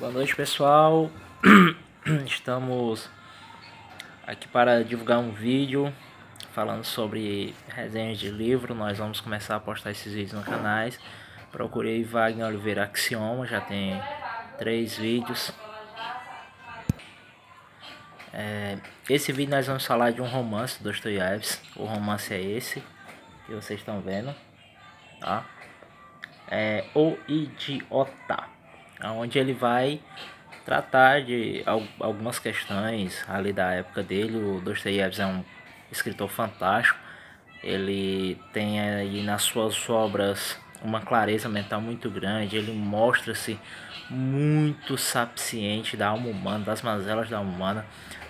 Boa noite, pessoal. Estamos aqui para divulgar um vídeo falando sobre resenhas de livro. Nós vamos começar a postar esses vídeos no canal. Procurei Wagner Oliveira Axioma, já tem 3 vídeos. Esse vídeo nós vamos falar de um romance do Dostoiévski. O romance é esse que vocês estão vendo, tá? É O Idiota, onde ele vai tratar de algumas questões ali da época dele. O Dostoiévski é um escritor fantástico. Ele tem aí nas suas obras uma clareza mental muito grande. Ele mostra-se muito sapiente da alma humana, das mazelas da alma humana.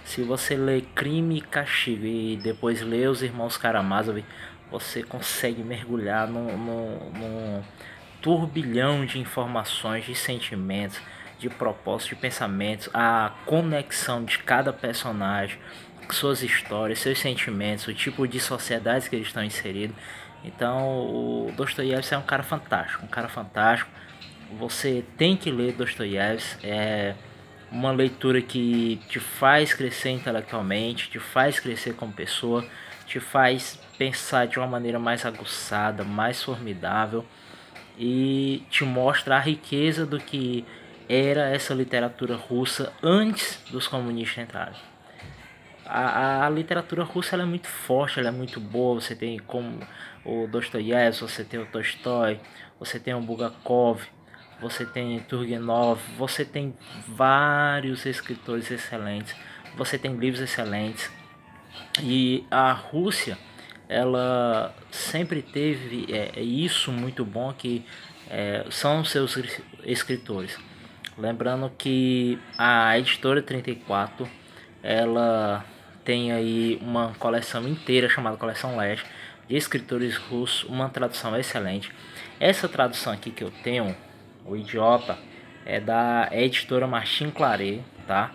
Se você lê Crime e Castigo e depois lê Os Irmãos Karamazov, você consegue mergulhar num turbilhão de informações, de sentimentos, de propósitos, de pensamentos, a conexão de cada personagem, suas histórias, seus sentimentos, o tipo de sociedades que eles estão inseridos. Então o Dostoiévski é um cara fantástico, Você tem que ler Dostoiévski, é uma leitura que te faz crescer intelectualmente, te faz crescer como pessoa, te faz pensar de uma maneira mais aguçada, mais formidável, e te mostra a riqueza do que era essa literatura russa antes dos comunistas entrarem. A literatura russa ela é muito forte, ela é muito boa. Você tem como o Dostoiévski, você tem o Tolstói, você tem o Bulgakov, você tem Turgenev, você tem vários escritores excelentes, você tem livros excelentes. E a Rússia, ela sempre teve isso muito bom, que são seus escritores. Lembrando que a editora 34, ela tem aí uma coleção inteira chamada Coleção Leste de escritores russos, uma tradução excelente. Essa tradução aqui que eu tenho, O Idiota, é da editora Martin Claret, tá?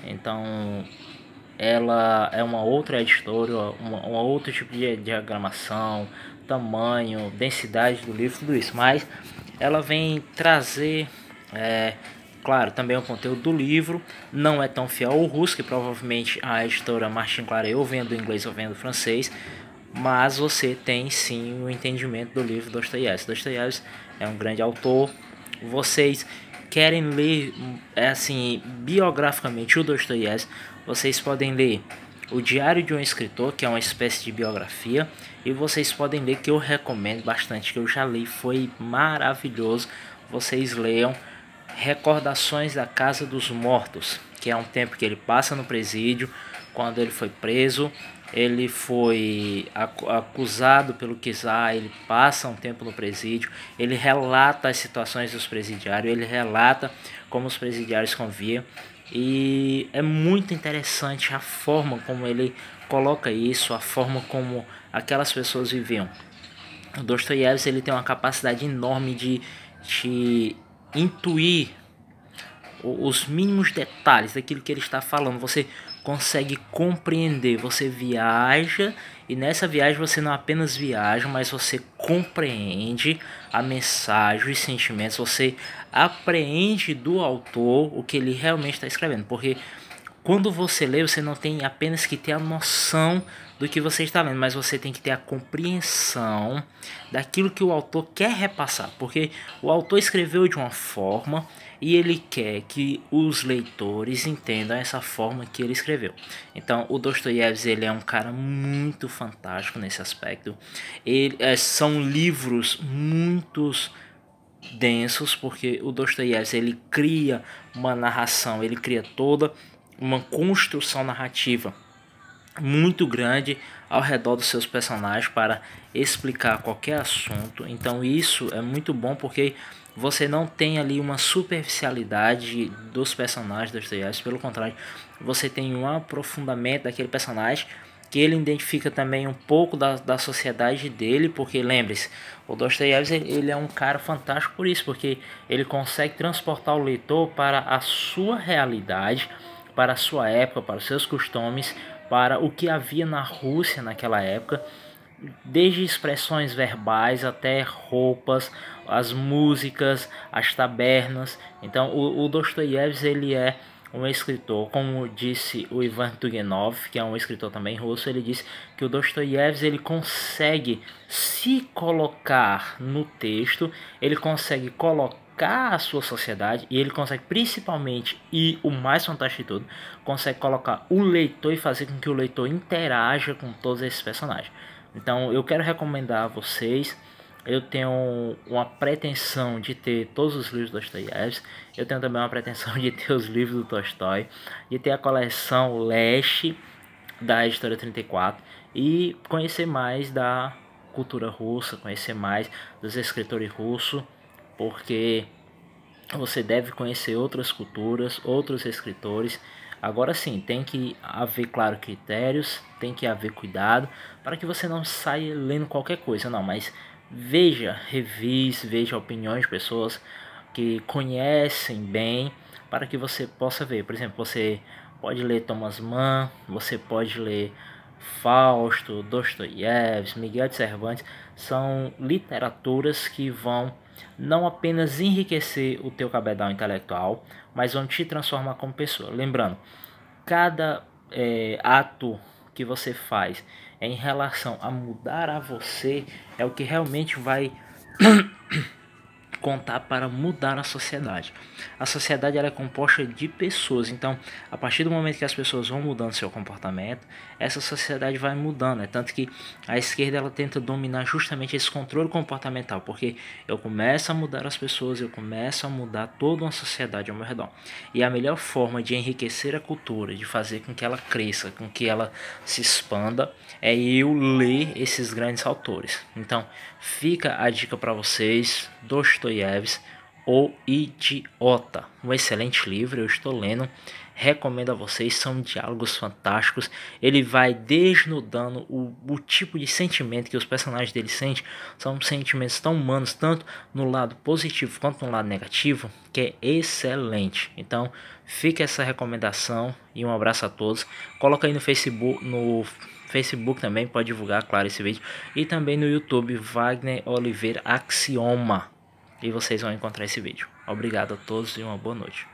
Então ela é uma outra editora, um outro tipo de diagramação, tamanho, densidade do livro, tudo isso. Mas ela vem trazer, claro, também o conteúdo do livro. Não é tão fiel ao russo, que provavelmente a editora Martin Claret ou vem do inglês ou vem do francês. Mas você tem sim o entendimento do livro Dostoiévski. Dostoiévski é um grande autor. Vocês querem ler assim biograficamente o Dostoiévski, vocês podem ler O Diário de um Escritor, que é uma espécie de biografia, e vocês podem ler, que eu recomendo bastante, que eu já li, foi maravilhoso. Vocês leiam Recordações da Casa dos Mortos, que é um tempo que ele passa no presídio. Quando ele foi preso, ele foi acusado pelo czar, ele passa um tempo no presídio, ele relata as situações dos presidiários, ele relata como os presidiários conviviam, e é muito interessante a forma como ele coloca isso, a forma como aquelas pessoas viviam. O Dostoiévski ele tem uma capacidade enorme de intuir os mínimos detalhes daquilo que ele está falando. Você consegue compreender, você viaja, e nessa viagem você não apenas viaja, mas você compreende a mensagem, os sentimentos, você apreende do autor o que ele realmente está escrevendo. Porque quando você lê, você não tem apenas que ter a noção do que você está lendo, mas você tem que ter a compreensão daquilo que o autor quer repassar, porque o autor escreveu de uma forma e ele quer que os leitores entendam essa forma que ele escreveu. Então o Dostoiévski ele é um cara muito fantástico nesse aspecto. São livros muito densos, porque o Dostoiévski ele cria uma narração, ele cria toda uma construção narrativa muito grande ao redor dos seus personagens para explicar qualquer assunto. Então isso é muito bom, porque você não tem ali uma superficialidade dos personagens do Dostoiévski, pelo contrário, você tem um aprofundamento daquele personagem, que ele identifica também um pouco da sociedade dele, porque lembre-se, o Dostoiévski ele é um cara fantástico por isso, porque ele consegue transportar o leitor para a sua realidade, para a sua época, para os seus costumes, para o que havia na Rússia naquela época, desde expressões verbais até roupas, as músicas, as tabernas. Então o Dostoiévski ele é um escritor, como disse o Ivan Tugenov, que é um escritor também russo. Ele disse que o Dostoiévski ele consegue se colocar no texto, ele consegue colocar a sua sociedade, e ele consegue principalmente, e o mais fantástico de tudo, consegue colocar o leitor e fazer com que o leitor interaja com todos esses personagens. Então eu quero recomendar a vocês. Eu tenho uma pretensão de ter todos os livros do Dostoiévski. Eu tenho também uma pretensão de ter os livros do Tolstói, de ter a coleção Leste da editora 34 e conhecer mais da cultura russa, conhecer mais dos escritores russos, porque você deve conhecer outras culturas, outros escritores. Agora sim, tem que haver, claro, critérios, tem que haver cuidado, para que você não saia lendo qualquer coisa, não, mas veja reviews, veja opiniões de pessoas que conhecem bem, para que você possa ver. Por exemplo, você pode ler Thomas Mann, você pode ler Fausto, Dostoiévski, Miguel de Cervantes. São literaturas que vão não apenas enriquecer o teu cabedal intelectual, mas vão te transformar como pessoa. Lembrando, cada ato que você faz em relação a mudar a você é o que realmente vai contar para mudar a sociedade. A sociedade ela é composta de pessoas, então a partir do momento que as pessoas vão mudando seu comportamento, essa sociedade vai mudando. É tanto que a esquerda ela tenta dominar justamente esse controle comportamental, porque eu começo a mudar as pessoas, eu começo a mudar toda uma sociedade ao meu redor. E a melhor forma de enriquecer a cultura, de fazer com que ela cresça, com que ela se expanda, é eu ler esses grandes autores. Então fica a dica para vocês: Dostoiévski, O Idiota, um excelente livro, eu estou lendo, recomendo a vocês. São diálogos fantásticos, ele vai desnudando o tipo de sentimento que os personagens dele sentem. São sentimentos tão humanos, tanto no lado positivo quanto no lado negativo, que é excelente. Então fica essa recomendação e um abraço a todos. Coloca aí no Facebook também, pode divulgar, claro, esse vídeo, e também no YouTube, Wagner Oliveira Axioma, e vocês vão encontrar esse vídeo. Obrigado a todos e uma boa noite.